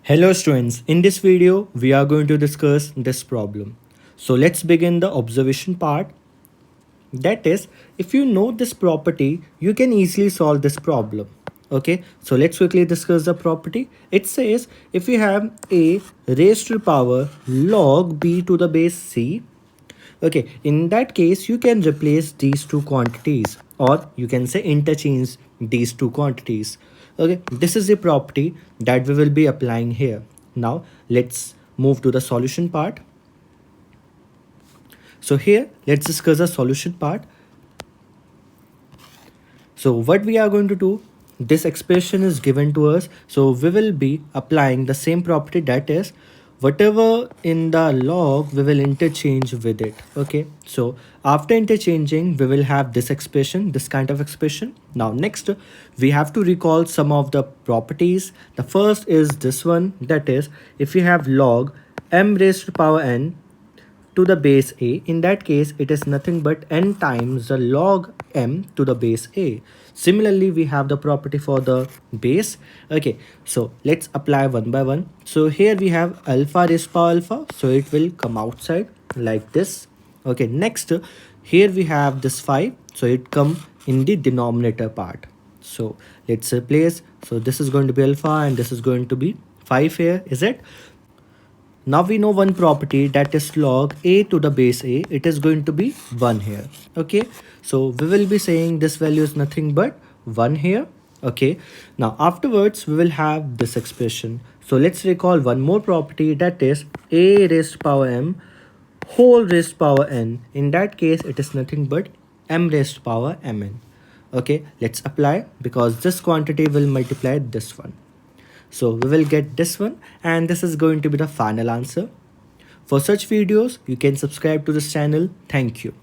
Hello students, in this video we are going to discuss this problem. So let's begin the observation part. That is, if you know this property, you can easily solve this problem. Okay, so let's quickly discuss the property. It says if you have a raised to the power log b to the base c. Okay, in that case, you can replace these two quantities or you can say interchange these two quantities. Okay, this is the property that we will be applying here. Now, let's move to the solution part. So here, let's discuss the solution part. So what we are going to do, this expression is given to us. So we will be applying the same property, that is whatever in the log we will interchange with it. Okay, so after interchanging we will have this expression, this kind of expression. Now next we have to recall some of the properties. The first is this one, that is if you have log m raised to power n to the base a, in that case it is nothing but n times the log m to the base a. Similarly, we have the property for the base. Okay, so let's apply one by one. So here we have alpha raised to power alpha, so it will come outside like this. Okay, next here we have this 5, so it come in the denominator part. So let's replace, so this is going to be alpha and this is going to be 5 here, is it? Now we know one property, that is log a to the base a, it is going to be 1 here. Okay, so we will be saying this value is nothing but 1 here. Okay, now afterwards we will have this expression. So let's recall one more property, that is a raised to power m whole raised to power n. In that case it is nothing but m raised to power mn. Okay, let's apply, because this quantity will multiply this one. So we will get this one, and this is going to be the final answer. For such videos, you can subscribe to this channel. Thank you.